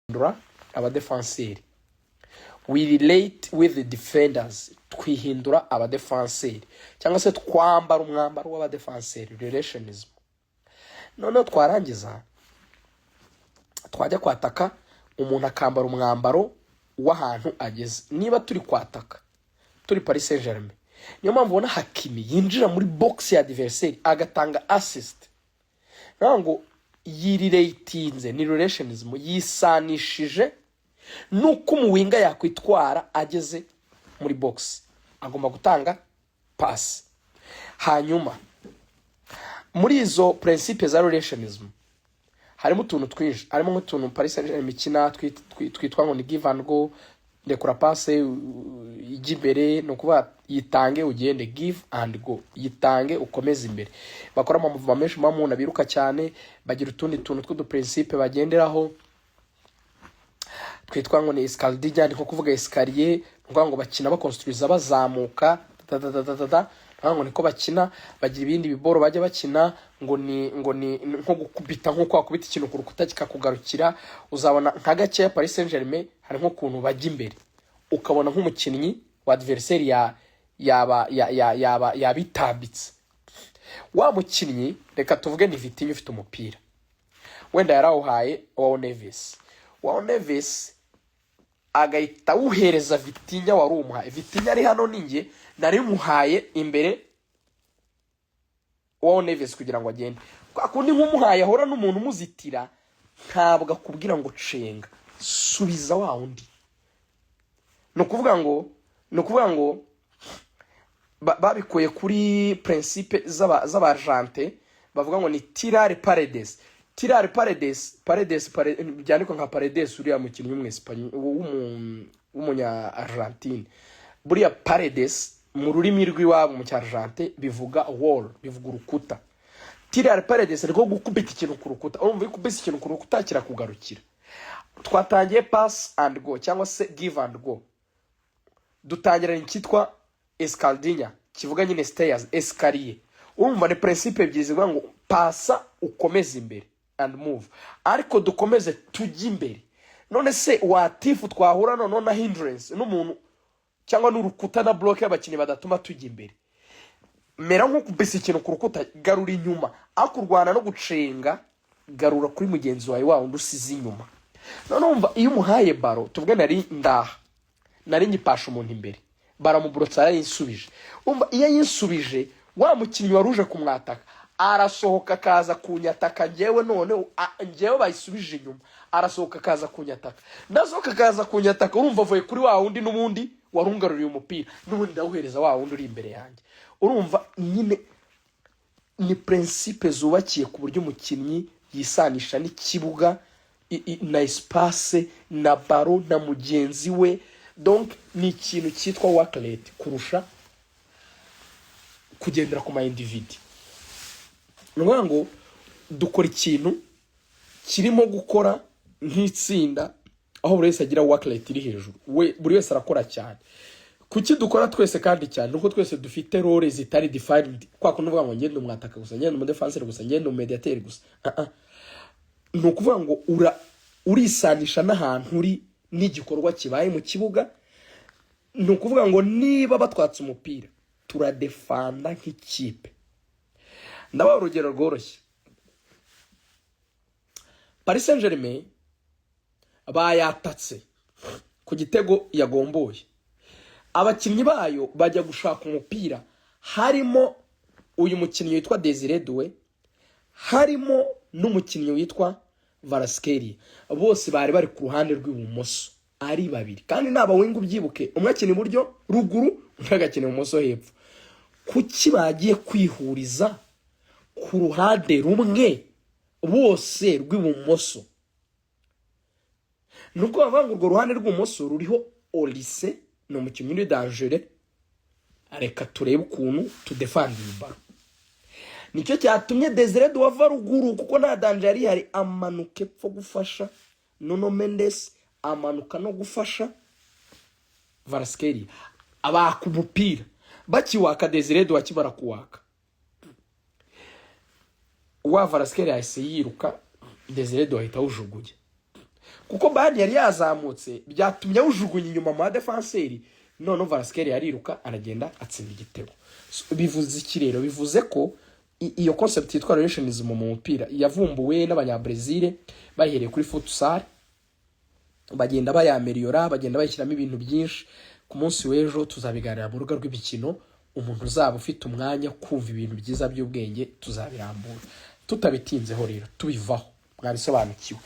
twihindura abadefanseri, we relate with the defenders, twihindura abadefanseri cyangwa se twambara umwambaro w'abadefanseri, relationism. None twarangiza twajya kwataka, umuntu akambara umwambaro w'ahantu ageze. Niba turi kwataka, turi Paris Saint-Germain, niyo mpamvu ubona Hakimi yinjira muri box ya adversaire agatanga assist. Nango yirelatinze, ni relationism, yisanishije nuko umuwinga yakwitwara ageze muri box, agomba gutanga pass. Hanyuma muri izo principes za relationism harimo utuntu twinshi, harimo nk'utuntu Paris Saint-Germain mikina twitwa ngo ni give and go, ndekura passe ijya imbere, no kuba yitange ugende, give and go, yitange ukomeze imbere. Bakora mu movement menshi, mamuna biruka cyane, bagira utundi tuntu tw'udu principe bagenderaho twitwa ngo ni escalier, niko kuvuga escalier, ngo bakina bakonstruiza bazamuka ngo niko bakina. Bagira ibindi biboro bajya bakina ngo ni nko gukubita, nko kwakubita ikintu ku rukuta kikakugarukira. Uzabona nka gake ya Paris Saint-Germain hari nko kuntu bajya imbere, ukabona nk'umukinnyi wa adversaire yabitabitse. Wa mukinnyi reka tuvuge ni Vitinha ufite umupira, wenda yarawuhaye Wao Neves agahita uhereza Vitinha wari umuhaye. Vitinha ari hano ninjye nari muhaye imbere Wao Neves kugira ngo agende. Kwa kundi nk'umuhaye ahora n'umuntu umuzitira, ntabwo akubwira ngo cenga, subiza wa undi. No kuvuga ngo babikuye kuri principe z'abargente, bavuga ngo ni tirare paredes. Tirare paredes byandikwa nka paredes, uriya mukinnyi w'umwespanye w'umunya Argentine. Buriya paredes mu rurimi rw'iwabo mu cyargente bivuga wall, bivuga urukuta. Tirare paredes ariko gukubita ikintu ku rukuta. Urumva ikubise ikintu ku rukuta kirakugarukira. Twatangiye pass and go cyangwa se give and go. Dutangira nikitwa escalier, kivuga nyine stairs, escalier. Urumva ni principe ebyiri zivuga ngo passa ukomeze imbere and move, ariko dukomeze tujye imbere. None se watifu twahura none na hindrance n'umuntu cyangwa n'urukuta na block y'abakinnyi badatuma tujya imbere. Mera nko kubisa ikintu ku rukuta, garura inyuma. Akurwana no gucenga, garura kuri mugenzi wawe wa undi usize inyuma. None umva iyo umuhaye baro, tuvuge nari nyipasha umuntu imbere, baramuburotsa yinsubije. Umva iyo yinsubije, wa mukinnyi waruje kumwataka arasohoka kaza kunyataka, njewe bayisubije inyuma, arasohoka kaza kunyataka. Nasohoka kaza kunyataka, urumva avuye kuri wa wundi n'ubundi warungaruriye umupira, n'ubundi ndawuhereza wa wundi uri imbere yanjye. Urumva nyine ni principe zubakiye ku buryo umukinnyi yisanisha n'ikibuga na espace na baro na mugenzi we. Donc ni ikintu cyitwa work rate kurusha kugendera ku ma individu. Nuvuga ngo dukora ikintu kirimo gukora nk'itsinda, aho buri wese agira work rate iri hejuru, buri wese arakora cyane. Kuki dukora twese kandi cyane? Nuko twese dufite role zitari defined. Kwa kuvuga ngo ngende umwataka gusa, ngende umudefenseur gusa, ngende umediateur gusa. Nukuvuga ngo urisanisha n'ahantu uri n'igikorwa kibaye mu kibuga. Nukuvuga ngo niba batwatse umupira, turadefanda nk'ikipe. Ndabaha urugero rworoshye. Paris Saint-Germain bayatatse ku gitego yagomboye. Abakinnyi bayo bajya gushaka umupira, harimo uyu mukinnyi witwa Desire Doué, harimo n'umukinnyi witwa Kvaratskhelia. Bose bari ku ruhande rw'ibumoso ari babiri, kandi naba winga ubyibuke, umwe akina iburyo ruguru, undi agakina ibumoso hepfo. Kuki bagiye kwihuriza ku ruhande rumwe bose rw'ibumoso? Nuko bavuga ngo urwo ruhande rw'ibumoso ruriho Olise, no mukinnyi uri dangereux, areka turebe ukuntu tudefanda ibaro. Nicyo cyatumye Desire Doué ava ruguru, kuko nta danger ari hari, amanuke pfo gufasha Nuno Mendes, amanuka no gufasha Kvaratskhelia. Abaka umupira bakiwaka, Desire Doué akibara kuwaka, wa Kvaratskhelia yahise yiruka, Desire Doué ahita awujugunya. kuko Bayern yari yazamutse byatumye awujugunya inyuma mu defenseri, none Kvaratskhelia yariruka aragenda atsinda igitego. Bivuze iki rero? Bivuze ko iyo concept yitwa relationism mu mupira yavumbuwe n'abanyabrazil bahereye kuri futsal, bagenda bayameliora, bagenda bayishyiramo ibintu byinshi. Ku munsi w'ejo tuzabiganira mu rugo rw'imikino, umuntu uzaba ufite umwanya kumva ibintu byiza by'ubwenge tuzabirambura. Tutabitinzeho rero tubivaho, mwabisobanukiwe.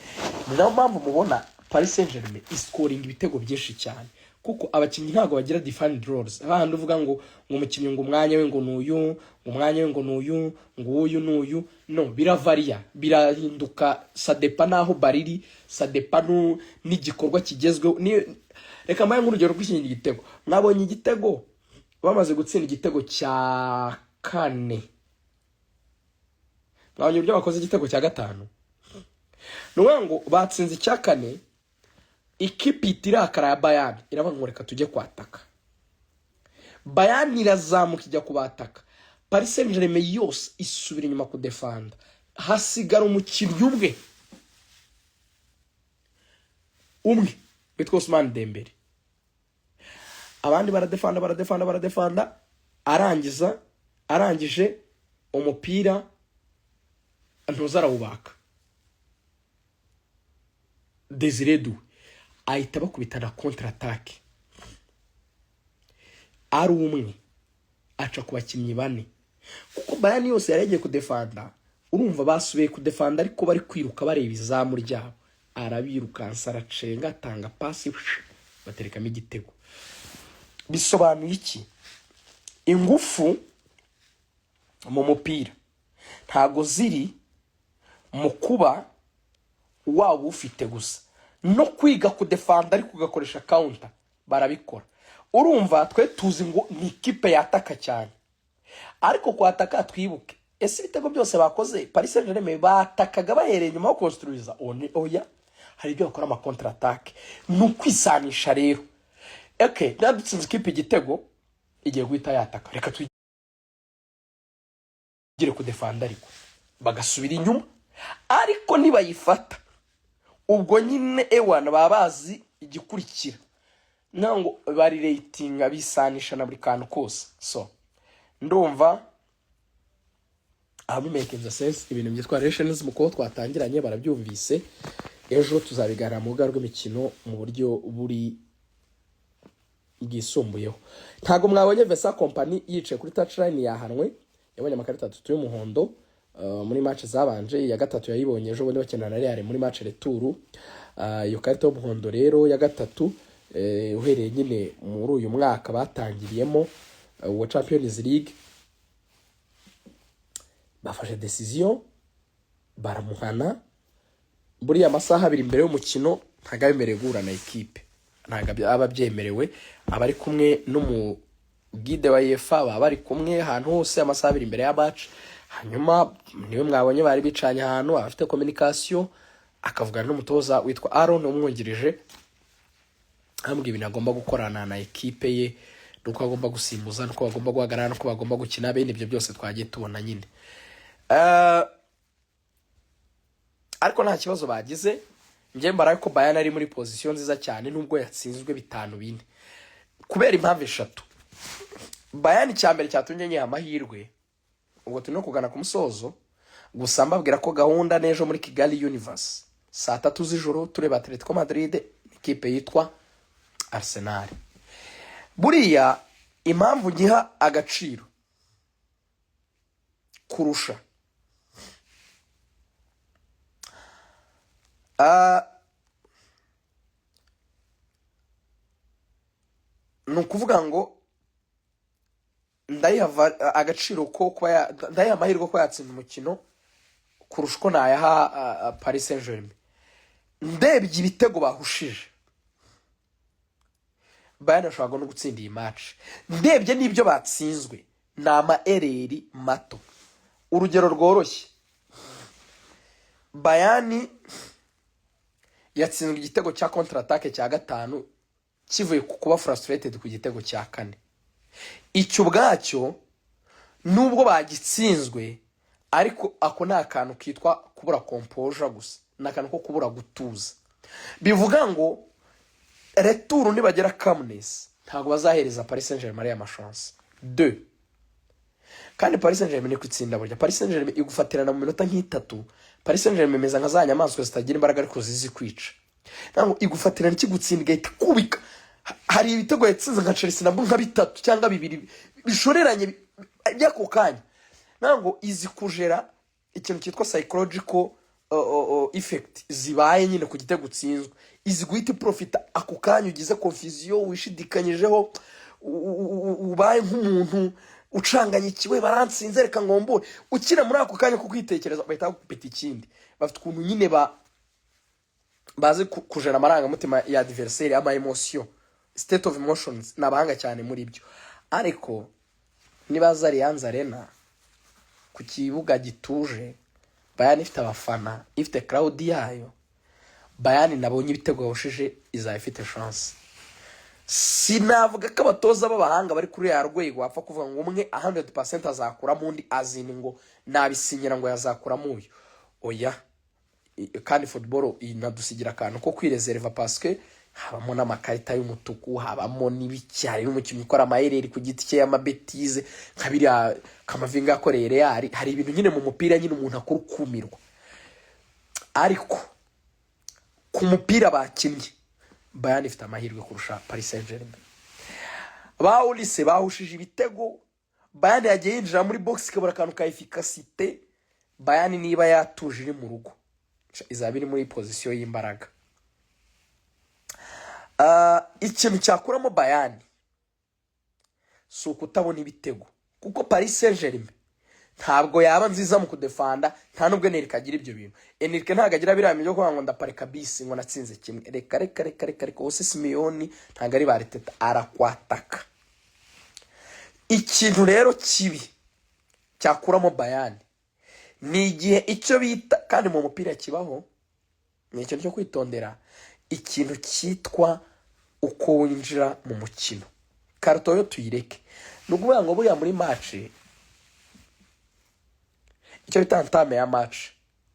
Ni nayo mpamvu mubona Paris Saint-Germain scoring ibitego byinshi cyane, kuko abakinnyi ntago bagira defined roles. Abandi uvuga ngo umukinnyi ngo umwanya we ngo nuyu, umwanya we ngo nuyu, ngo uyu nuyu, no, biravaria, birahinduka, ça dépend naho bariri, ça dépend n'igikorwa kigezweho. Reka mbaye nk'urugero rw'ikindi gitego. Mwabonye igitego bamaze gutsinda igitego cya 4, mwabonye uburyo bakoze igitego cya 5. Nuwa ngo batsinze icya 4, ikipe itirakara ya Bayern iravuga reka tujye kwataka. Bayern irazamuka ijya kubataka, Paris Saint-Germain yose isubira inyuma ku defenda, hasigara umukinnyi umwe witwa Ousmane Dembele. Abandi baradefanda, arangije umupira ntuzarawubaka. Désiré Doué ahita bakubitana contre attaque, ari umwe aca ku bakinnyi 4, kuko Bayern yose yaregiye kudefanda. Urumva basubiye kudefanda ariko bari kwiruka bareba izamu ryabo, arabirukansa aracenga atanga pasi baterekamo igitego. Bisobanuye iki? Ingufu mu mupira ntago ziri mu kuba waba ufite gusa, no kwiga kudefanda ariko ugakoresha counter barabikora. Urumva twe tuzi ngo ni ikipe yataka cyane, ariko kwataka twibuke ese ibitego byose bakoze Paris Saint-Germain batakaga bahereye nyuma yo construiza oya, hari ibyo bakora ama contre attaque, nukwisanisha rero. Okay, nadutsinze ikipe igitego igiye guhita yataka, reka twigire kudefanda ariko bagasubira inyuma, ariko nibayifata ubwo nyine ewana babazi igikurikira, nango bari rating bisanisha na buri kantu kose. So ndumva making sense ibintu byitwa relations mu ko twatangiranye barabyumvise. Ejo tuzabiganira mu rugo rw'imikino mu buryo buri bwisumbuyeho. Ntago mwabonye Vesa Company yicaye kuri touchline yahanwe, yabonye amakarita 3 y'umuhondo muri match zabanje. Ya gatatu yayibonye ejo bundi bakina na Real muri match retour. Iyo karita y'umuhondo rero ya gatatu uhereye nyine muri uyu mwaka batangiriyemo wa Champions League, bafashe decision baramuhana. Buri amasaha 2 imbere y'umukino ntago abemerewe guhura na equipe, ntago ababyemerewe. Abari kumwe n'umu guide wa UEFA baba bari kumwe ahantu hose amasaha 2 imbere ya match. Hanyuma niwe mwabonye bari bicanye ahantu afite communication, akavugana n'umutoza witwa Aaron umwungirije, ambwiye ibintu agomba gukorana na equipe ye, nuko agomba gusimbuza, nuko agomba guhagarara, nuko agomba gukina. Bene ibyo byose twagiye tubona nyine. Ariko nta kibazo bagize. Ngiye mbara ko Bayern ari muri position nziza cyane nubwo yatsinzwe 5-4 kubera impamvu 3. Bayern cyambere cyatumye nyiha amahirwe, ubwo turi no kugana ku musozo. Gusa mbabwira ko gahunda nejo muri Kigali Universe saa 3 z'ijoro tureba Atletico Madrid ikipe yitwa Arsenal. Buriya impamvu ngiha agaciro kurusha nukuvuga ngo ndayiha agaciro ko kuba ndayiha amahirwe ko yatsinda umukino kurusha uko nayaha Paris Saint-Germain. Ndebye ibitego bahushije, Bayern ashobora no gutsinda iyi match. Ndebye n'ibyo batsinzwe nama ereri mato. Urugero rworoshye, Bayern yatsinzwe igitego cya contre attaque cya 5 kivuye kuba frustrated ku gitego cya 4. Icyo ubwacyo nubwo bagitsinzwe, ariko ako nakantu kitwa kubura composure gusa, nakantu ko kubura gutuza. bivuga ngo retour nibagera Camnes ntago bazahereza Paris Saint-Germain ya mashance 2 kandi Paris Saint-Germain ni kwitsinda burya Paris Saint-Germain igufatirana mu minota nk'itatu Paris Saint-Germain meza nka za nyamaswa zitagira imbaraga ariko zizi kwica ntango igufatirana ikigutsinda igahita kubika hari ibitego yatsinze nka Chelsea nabwo nka bitatu cyangwa bibiri bishoreranye byako kanya ntango izi kujera ikintu cyitwa psychological effect zibaye nyine ku gitego gutsinzwe izi guhita profita ako kanya ugize confusion wishidikanyijeho ubaye nk'umuntu ucanganyikiwe baransinze reka ngombore ukira muri ako kanya kukwitekereza bahita gupeta ikindi bafite ukuntu nyine baze kujera amaranga mutima ya adversaire ama emotion state of emotions nabahanga cyane muri byo ariko nibaza Allianz Arena ku kibuga gituje Bayern ifite abafana ifite crowd yayo Bayern nabonye ibitego yahushije izafite chance sinavuga ko abatoza b'abahanga bari kuri ya rwego wapfa kuvuga ngo umwe 100% azakura mundi azini ngo nabisinyira ngo yazakura muyo oya kandi football inadusigira akantu ko kwireserva parce que habamo n'amakarita y'umutuku habamo n'ibicyari n'umukinnyi ukora amayereri ku giti cye y'amabetize nkabiriya Kamavinga yakoreye Real hari ibintu nyine mu mupira nyine umuntu akuru kumirwa ariko ku mupira bakinnye Bayern ifite amahirwe kurusha Paris Saint-Germain Ulisse bahushije ibitego Bayern yagiye yinjira muri box kabura akantu ka efficacité Bayern niba yatuje iri mu rugo izabiri muri position y'imbaraga ikintu cyakuramo Bayern so kutabona ibitego kuko Paris Saint-Germain ntabwo yaba nziza mu kudefanda nta nubwo Enrique agira ibyo bintu Enrique ntago agira birame byo kuvuga ngo ndapareka bisi ngo natsinze kimwe reka hose Simeone ntago ari bariteta arakwataka ikintu rero kibi cyakuramo Bayern ni igihe icyo bita kandi mu mupira kibaho ni ikintu cyo kwitondera ikintu cyitwa uko winjira mu mukino karto yo tuyireke nukuvuga ngo buriya muri match icyo bita ntame ya match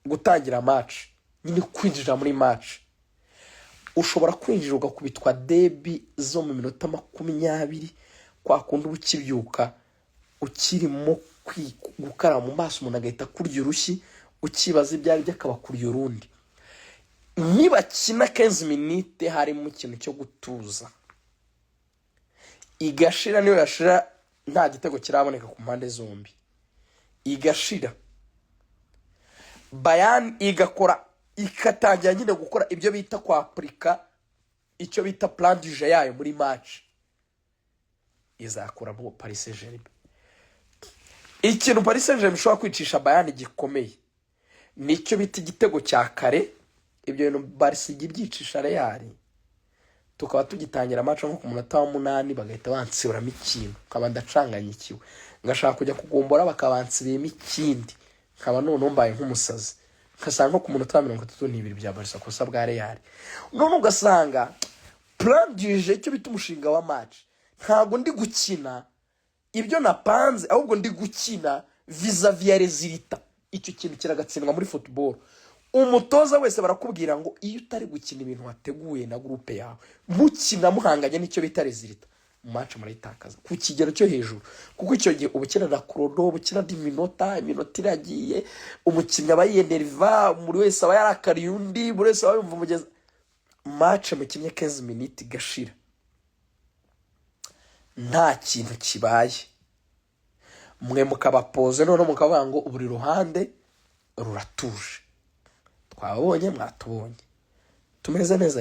gutangira match nyine kwinjira muri match ushobora kwinjira ugakubitwa debi zo mu minota 20 kwa kundi ukibyuka ukirimo gukara mu maso umuntu agahita kurya urushyi ukibaza ibyari byakaba kurya urundi niba kina 15 minutes hari mu kintu cyo gutuza igashira niyo yashira nta gitego kiraboneka ku mpande zombi igashira Bayern igakora ikatangira nyine gukora ibyo bita kwa Afrika icyo bita plan du jeu yayo muri match izakura mu Paris Saint-Germain ikintu Paris Saint-Germain ishobora kwicisha Bayern gikomeye nicyo bita igitego cya kare ibyo bintu Barca byicisha Real tukaba tugitangira match nko ku munota wa 8 bagahita bansiburamo ikintu kaba ndacanganyikiwe ngashaka kujya kugombora bakabansibiyemo ikindi nkaba none mbaye nk'umusazi nkasanga nko ku munota wa 32 bya Barca kosa bwa Real none ugasanga plan du jeu cyo bita umushinga wa match ntago ndi gukina ibyo napanze ahubwo ndi gukina vis-a-vis ya resultat icyo kintu kiragatsindwa muri football umutoza wese barakubwira ngo iyo utari gukina ibintu wateguye na groupe yawe mukina muhanganye nicyo bita resultat match murayitakaza ku kigero cyo hejuru kuko icyo gihe ubukina na chrono ubukina iminota iragiye umukinnyi aba yenerva muri wese aba yarakariye undi muri wese aba yumva umugeza match mukinnye 15 minutes gashira nta kintu kibaye mwe mukabapoze none mukavuga ngo buri ruhande ruratuje twabonye mwatubonye tumeze neza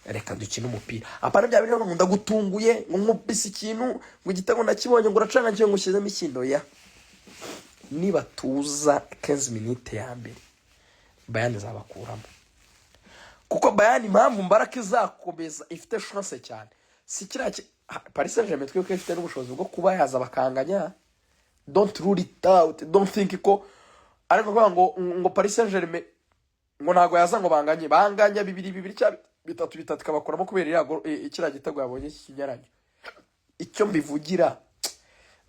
reka dukine umupira apana bya bintu ngo ndagutunguye ngo nkubise ikintu ngo igitego nakibonye ngo uracanga cyo ngushyizemo ikindo ya niba tuza 15 minutes ya mbere Bayern zabakuramo kuko Bayern impamvu Mbaraka izakomeza ifite chance cyane si kira Paris Saint-Germain twiko ifite n'ubushobozi bwo kuba yaza bakanganya don't rule it out don't think ko ariko ngo Paris Saint-Germain ngo ntago yaza ngo banganya 2-2 cyangwa 3-3 kabakoramo kubera irago ikira gitego yabonye kinyaranye icyo mbivugira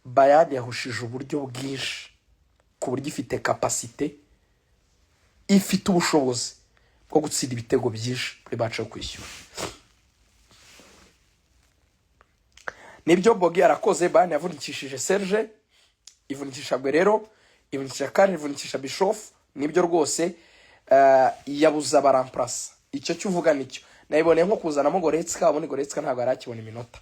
Bayern yahushije uburyo bwinshi ku buryo ifite capacité ifite ubushobozi bwo gutsinda ibitego byinshi kuri match yo kwishyura. Nibyo Bogi arakoze. Bayern yavunikishije Serge, ivunikisha Guerrero, ivunikisha Kane, ivunikisha Bischoff. Nibyo rwose yabuza baramplasa. Icyo cyuvuga nicyo nayiboneye nko kuzanamo Goretzka. Abone Goretzka ntabwo arakibona iminota.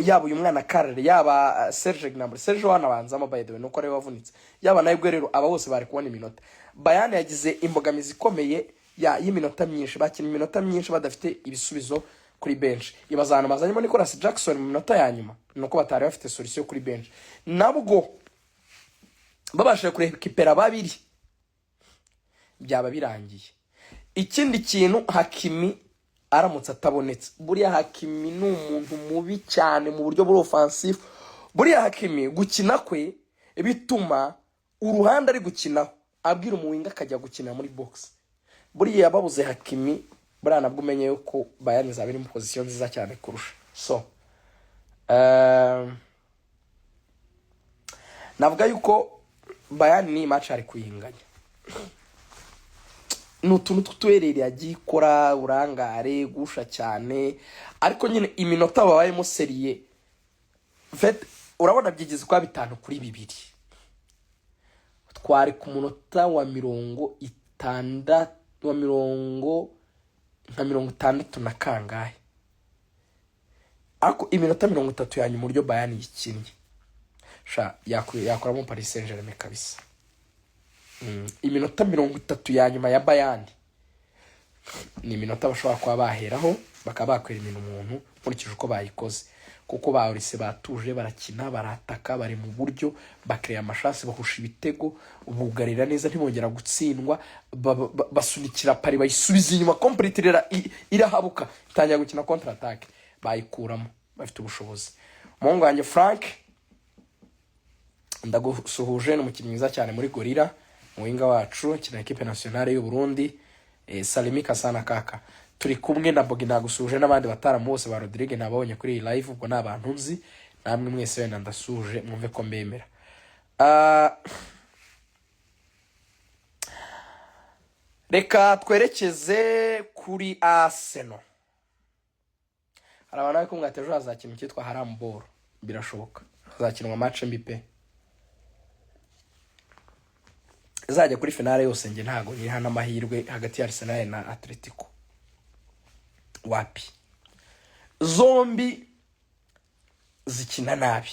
Yaba uyu mwana Karel, yaba Serge Gnabry, Serge wanabanzamo by the way nuko ari wavunitse, yaba nayo Guerrero, aba bose bari kubona iminota. Bayern yagize imbogamizi ikomeye y'iminota myinshi, bakina iminota myinshi badafite ibisubizo kuri bench. Ibazana mazanyemo Nicolas Jackson mu minota ya nyuma nuko batari bafite solution kuri bench, nabwo babashije kurekipera babiri byaba birangiye. Ikindi kintu, Hakimi aramutse atabonetse, buriya Hakimi ni umuntu mubi cyane mu buryo buri offensive. Buriya Hakimi gukina kwe bituma uruhande ari gukinaho abwira umuwinga akajya gukina muri box. Buriya babuze Hakimi, buriya nabwo umenye yuko Bayern izabiri mu position nziza cyane kurusha. So navuga yuko Bayern ni match ari kuyinganya. N'utuntu tw'utwerere agikora urangare gusha cyane, ariko nyine iminota babayemo seriye vet urabona byigize kwa 5-2. Twari ku munota wa 60 wa 60 na kangahe, ariko iminota 30 yanyu mu buryo Bayern yikinnye sha yakoramo Paris Saint-Germain kabisa. Iminota 30 ya nyuma ya Bayern ni iminota bashobora kwa baheraho bakaba bakwera ibintu umuntu nkurikije uko bayikoze, kuko baorise batuje barakina barataka bari mu buryo bakreya amashasi bahusha ibitego bugarira neza ntibongera gutsindwa, basunikira pari bayisubiza inyuma complete irahabuka itangira gukina counter attack bayikuramo bafite ubushobozi. Mungu wanjye Frank ndagusuhuje n'umukinnyi mwiza cyane muri Gorilla, muwinga wacu kina equipe nationale y'u Burundi. Salimika sana kaka, turi kumwe na Bogi nagusuje n'abandi bataramu bose ba Rodrigue nabonye kuri live, ubwo nabantu nzi namwe mwese wenda ndasuje mwumve ko mbemera. Reka twerekeze kuri Arsenal. Arabana ko mwatejo azakina cyitwa Haramboro, birashoboka azakinwa match mbi pe. Zajya kuri finale yose nge ntago ni hana mahirwe hagati ya Arsenal na Atletico. Wapi zombi zikina nabi,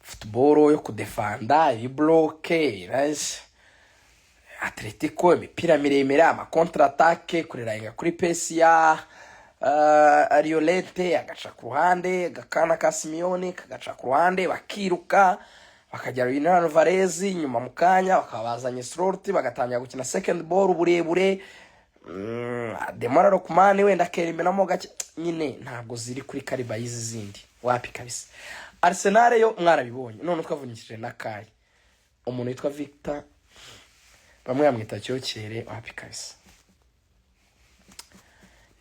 football yo kudefanda ibloke nice. Atletico imipira miremire ama contre attaque kurirainga kuri Pesia, Ariolete agaca ku ruhande, Gakana ka Simeone kagaca ku ruhande bakiruka bakajya Julian Alvarez nyuma mukanya bakabazanye Slot bagatangira gukina second ball burebure. Demara Lokman wenda keremeramo gake nyine ntabwo ziri kuri kariba yizi zindi. Wapi kabisa. Arsenal yo mwarabibonye none twavunyikije na Kai, umuntu yitwa Victor bamwe yamwita cyokere. Wapi kabisa,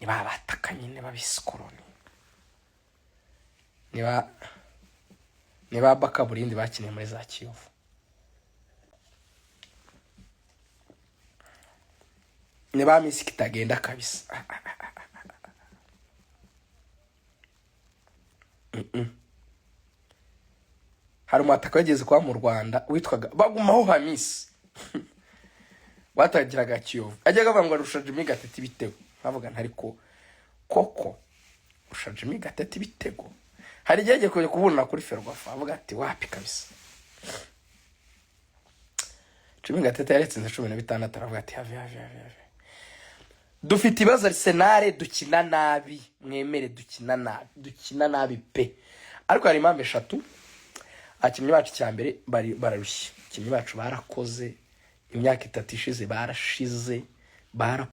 niba bataka nyine babiskoroni, niba Bakaburindi bakiniye muri za Kiyovu. Niba Misi kitagenda kabisa. Hari umwataka wageze kwa mu Rwanda witwaga Bagumaho Hamisi. Watagiraga Kiyovu ajyaga avuga ngo arusha Jimmy Gatete ibitego, bavuga ntariko koko rusha Jimmy Gatete ibitego. Hari igihe koje kubona kuri Ferwafa avuga ati wapi kabisa. Jimmy Gatete yaretsinze 16 aravuga ati have. Dufite ibibazo Arsenal dukina nabi, mwemere dukina nabi pe. Ariko hari impamvu eshatu. Abakinnyi bacu cyambere bararushye, abakinnyi bacu barakoze imyaka 3 ishize barashize